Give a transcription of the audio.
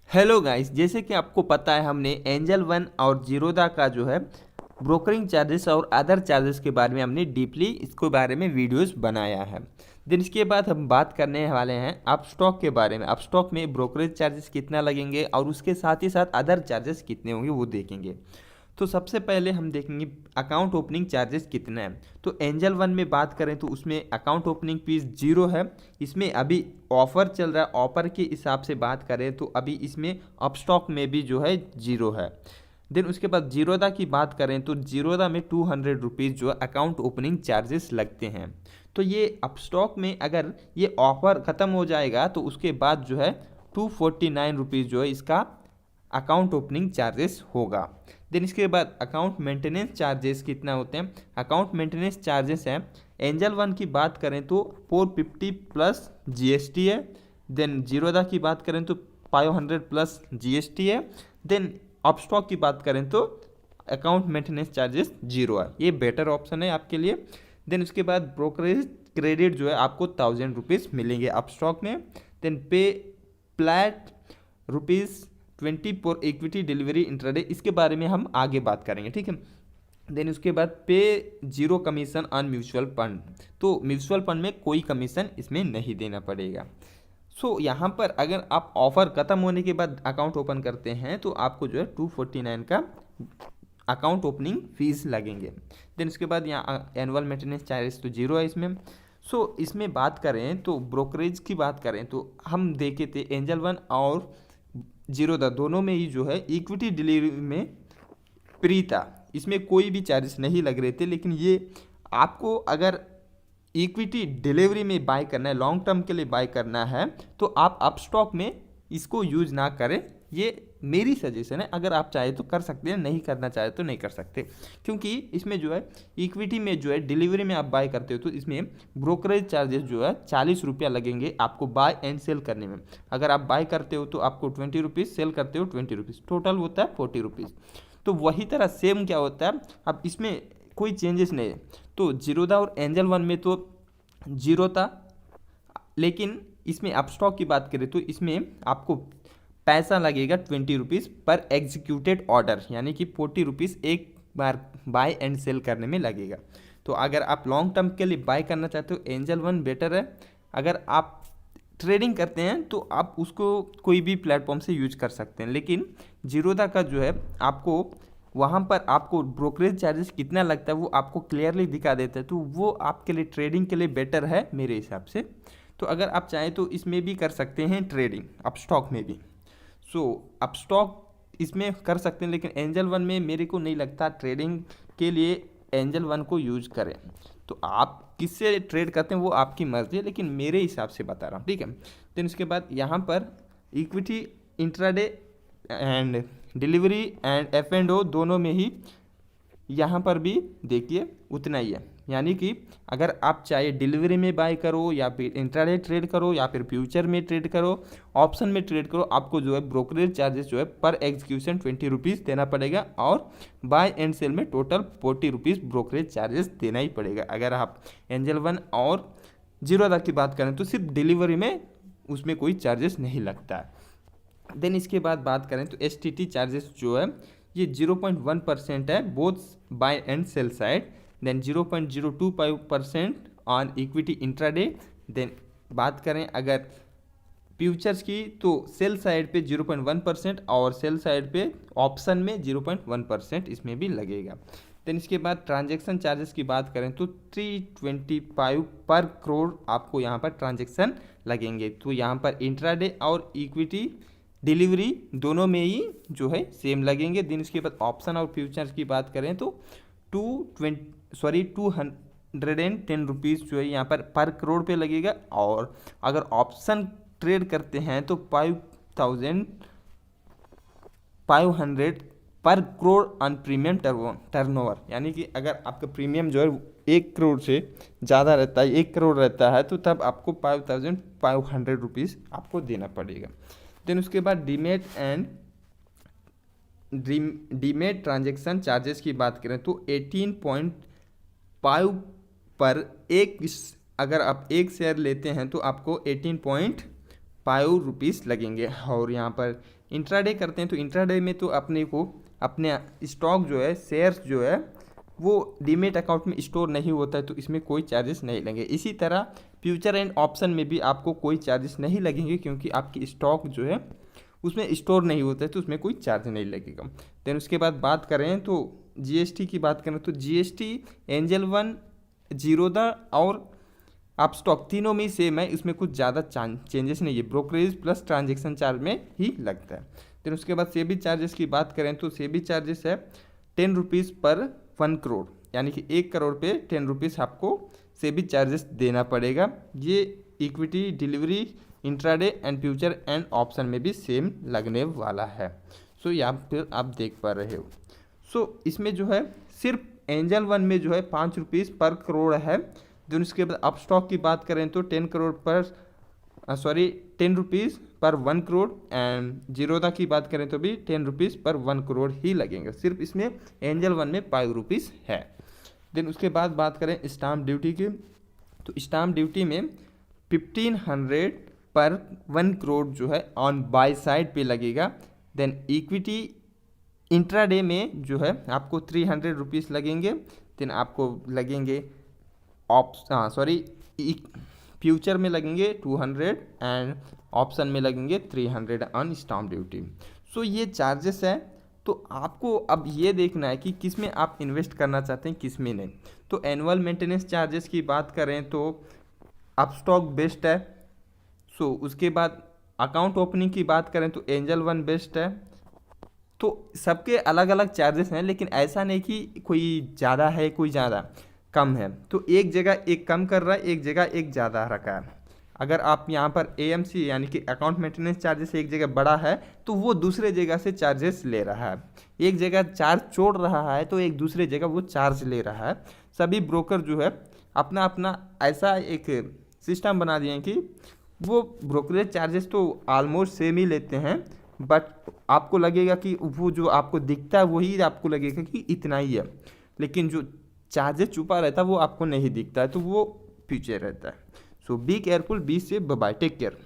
Hello guys, जैसे कि आपको पता है हमने एंजल वन और जीरोदा का जो है ब्रोकरिंग चार्जेस और अदर चार्जेस के बारे में हमने डीपली इसके बारे में वीडियोस बनाया है। देन इसके बाद हम बात करने वाले हैं अपस्टॉक के बारे में। अपस्टॉक में ब्रोकरेज चार्जेस कितना लगेंगे और उसके साथ ही साथ अदर चार्जेस कितने होंगे वो देखेंगे। तो सबसे पहले हम देखेंगे अकाउंट ओपनिंग चार्जेस कितना है। तो एंजल वन में बात करें तो उसमें अकाउंट ओपनिंग फीस 0 है। इसमें अभी ऑफर चल रहा है, ऑफर के हिसाब से बात करें तो अभी इसमें अपस्टॉक में भी जो है 0 है। देन उसके बाद जीरोदा की बात करें तो जीरोदा में 200 रुपीज़ जो है अकाउंट ओपनिंग चार्जेस लगते हैं। तो ये अपस्टॉक में अगर ये ऑफर ख़त्म हो जाएगा तो उसके बाद जो है 249 रुपीज़ जो है इसका अकाउंट ओपनिंग चार्जेस होगा। देन इसके बाद अकाउंट मेंटेनेंस चार्जेस कितना होते हैं। अकाउंट मेंटेनेंस चार्जेस हैं, एंजल वन की बात करें तो 450 प्लस जीएसटी है। देन जीरोदा की बात करें तो 500 प्लस जीएसटी है। देन अपस्टॉक की बात करें तो अकाउंट मेंटेनेंस चार्जेस 0 है। ये बेटर ऑप्शन है आपके लिए। देन उसके बाद ब्रोकरेज क्रेडिट जो है आपको 1000 रुपीज़ मिलेंगे अपस्टॉक में। देन पे flat ₹20 for equity delivery intraday, इसके बारे में हम आगे बात करेंगे, ठीक है। देन उसके बाद पे 0 कमीशन ऑन म्यूचुअल फंड, तो म्यूचुअल फंड में कोई कमीशन इसमें नहीं देना पड़ेगा। यहाँ पर अगर आप ऑफर ख़त्म होने के बाद अकाउंट ओपन करते हैं तो आपको जो है 249 का अकाउंट ओपनिंग फीस लगेंगे। देन उसके बाद यहाँ एनुअल मेंटेनेंस चार्जेस तो 0 है इसमें। इसमें बात करें तो ब्रोकरेज की बात करें तो हम देखे थे एंजल वन और जीरोदा दोनों में ही जो है इक्विटी डिलीवरी में फ्री था, इसमें कोई भी चार्जेस नहीं लग रहे थे। लेकिन ये आपको अगर इक्विटी डिलीवरी में बाय करना है, लॉन्ग टर्म के लिए बाय करना है, तो आप अपस्टॉक में इसको यूज ना करें। ये मेरी सजेशन है, अगर आप चाहे तो कर सकते हैं, नहीं करना चाहे तो नहीं कर सकते। क्योंकि इसमें जो है इक्विटी में जो है डिलीवरी में आप बाय करते हो तो इसमें ब्रोकरेज चार्जेस जो है 40 रुपया लगेंगे आपको बाय एंड सेल करने में। अगर आप बाय करते हो तो आपको 20 रुपीज़, सेल करते हो 20 रुपीज़, टोटल होता है 40 रुपीज़। तो वही तरह सेम क्या होता है, अब इसमें कोई चेंजेस नहीं है। तो जीरोदा और एंजल वन में तो 0 था, लेकिन इसमें अपस्टॉक की बात करें तो इसमें आपको पैसा लगेगा 20 रुपीज़ पर एग्जीक्यूटेड ऑर्डर, यानी कि 40 रुपीज़ एक बार बाय एंड सेल करने में लगेगा। तो अगर आप लॉन्ग टर्म के लिए बाय करना चाहते हो एंजल वन बेटर है। अगर आप ट्रेडिंग करते हैं तो आप उसको कोई भी प्लेटफॉर्म से यूज कर सकते हैं। लेकिन जीरोदा का जो है आपको वहाँ पर आपको ब्रोकरेज चार्जेस कितना लगता है वो आपको क्लियरली दिखा देता है, तो वो आपके लिए ट्रेडिंग के लिए बेटर है मेरे हिसाब से। तो अगर आप चाहें तो इसमें भी कर सकते हैं ट्रेडिंग, अपस्टॉक में भी। अपस्टॉक इसमें कर सकते हैं, लेकिन एंजल वन में मेरे को नहीं लगता ट्रेडिंग के लिए एंजल वन को यूज करें। तो आप किससे ट्रेड करते हैं वो आपकी मर्ज़ी है, लेकिन मेरे हिसाब से बता रहा हूँ, ठीक है। देन उसके बाद यहाँ पर equity intraday and delivery and F and O दोनों में ही यहाँ पर भी देखिए उतना ही है। यानी कि अगर आप चाहे डिलीवरी में बाय करो या फिर इंट्राडे ट्रेड करो या फिर फ्यूचर में ट्रेड करो, ऑप्शन में ट्रेड करो, आपको जो है ब्रोकरेज चार्जेस जो है पर एग्जीक्यूशन 20 रुपीज़ देना पड़ेगा और बाय एंड सेल में टोटल 40 रुपीज़ ब्रोकरेज चार्जेस देना ही पड़ेगा। अगर आप एंजल वन और जीरोदा की बात करें तो सिर्फ डिलीवरी में उसमें कोई चार्जेस नहीं लगता है। देन इसके बाद बात करें तो एस चार्जेस जो है ये 0.1% है both buy and sell side. Then 0.025% on equity intraday. Then बात करें अगर फ्यूचर्स की तो सेल साइड पे 0.1% और सेल साइड पे ऑप्शन में 0.1% इसमें भी लगेगा। देन इसके बाद ट्रांजैक्शन चार्जेस की बात करें तो 325 पर करोड़ आपको यहाँ पर ट्रांजैक्शन लगेंगे। तो यहाँ पर इंट्राडे और इक्विटी डिलीवरी दोनों में ही जो है सेम लगेंगे। दिन इसके बाद ऑप्शन और फ्यूचर्स की बात करें तो 210 रुपीज़ जो है यहाँ पर करोड़ पे लगेगा। और अगर ऑप्शन ट्रेड करते हैं तो 5500 पर करोड़ ऑन प्रीमियम टर्नओवर, यानी कि अगर आपका प्रीमियम जो है 1 करोड़ से ज़्यादा रहता है, 1 करोड़ रहता है, तो तब आपको 5500 रुपीज़ आपको देना पड़ेगा। देन उसके बाद डीमेट ट्रांजैक्शन चार्जेस की बात करें तो 18.5 पर एक, अगर आप एक शेयर लेते हैं तो आपको 18.5 ₹5 लगेंगे। और यहाँ पर इंट्राडे करते हैं तो इंट्राडे में तो अपने को अपने स्टॉक जो है, शेयर्स जो है वो डीमेट अकाउंट में स्टोर नहीं होता है, तो इसमें कोई चार्जेस नहीं लगेंगे। इसी तरह फ्यूचर एंड ऑप्शन में भी आपको कोई चार्जेस नहीं लगेंगे, क्योंकि आपकी स्टॉक जो है उसमें स्टोर नहीं होता है, तो उसमें कोई चार्ज नहीं लगेगा। देन उसके बाद बात करें तो जीएसटी की बात करें तो जीएसटी एंजल वन, जीरोधा और अपस्टॉक तीनों में सेम है, इसमें कुछ ज़्यादा चेंजेस नहीं है, ब्रोकरेज प्लस ट्रांजेक्शन चार्ज में ही लगता है। देन उसके बाद सेबी चार्जेस की बात करें तो सेबी चार्जेस है ₹10 पर 1 करोड़, यानी कि 1 करोड़ पे ₹10 आपको सेबी चार्जेस देना पड़ेगा। ये equity, delivery, intraday and future and option में भी सेम लगने वाला है। सो यहाँ पर आप देख पा रहे हो। सो इसमें जो है सिर्फ एंजल वन में जो है ₹5 पर करोड़ है। देन उसके बाद अप स्टॉक की बात करें तो ₹10 पर 1 करोड़ एंड जीरोधा की बात करें तो भी ₹10 पर 1 करोड़ ही लगेंगे। सिर्फ इसमें एंजल वन में ₹5 है। देन उसके बाद बात करें स्टाम्प ड्यूटी की, तो स्टाम्प ड्यूटी में 1500 पर 1 करोड़ जो है ऑन बाय साइड पे लगेगा। देन इक्विटी इंट्राडे में जो है आपको ₹300 लगेंगे। देन आपको लगेंगे फ्यूचर में लगेंगे 200 एंड ऑप्शन में लगेंगे 300 ऑन स्टाम्प ड्यूटी। सो ये चार्जेस है, तो आपको अब ये देखना है कि किस में आप इन्वेस्ट करना चाहते हैं, किस में नहीं। तो एनुअल मेंटेनेंस चार्जेस की बात करें तो अपस्टॉक बेस्ट है। सो उसके बाद अकाउंट ओपनिंग की बात करें तो एंजल वन बेस्ट है। तो सबके अलग अलग चार्जेस हैं, लेकिन ऐसा नहीं कि कोई ज़्यादा है कोई ज़्यादा कम है। तो एक जगह एक कम कर रहा है, एक जगह एक ज़्यादा रखा है। अगर आप यहाँ पर AMC यानी कि अकाउंट मेंटेनेंस चार्जेस एक जगह बड़ा है तो वो दूसरे जगह से चार्जेस ले रहा है। एक जगह चार्ज छोड़ रहा है तो एक दूसरे जगह वो चार्ज ले रहा है। सभी ब्रोकर जो है अपना अपना ऐसा एक सिस्टम बना दिए हैं कि वो ब्रोकरेज चार्जेस तो ऑलमोस्ट सेम ही लेते हैं, बट आपको लगेगा कि वो जो आपको दिखता है वही आपको लगेगा कि इतना ही है, लेकिन जो चार्जेस छुपा रहता है वो आपको नहीं दिखता है, तो वो पीछे रहता है। So be careful, be safe, bye, take care.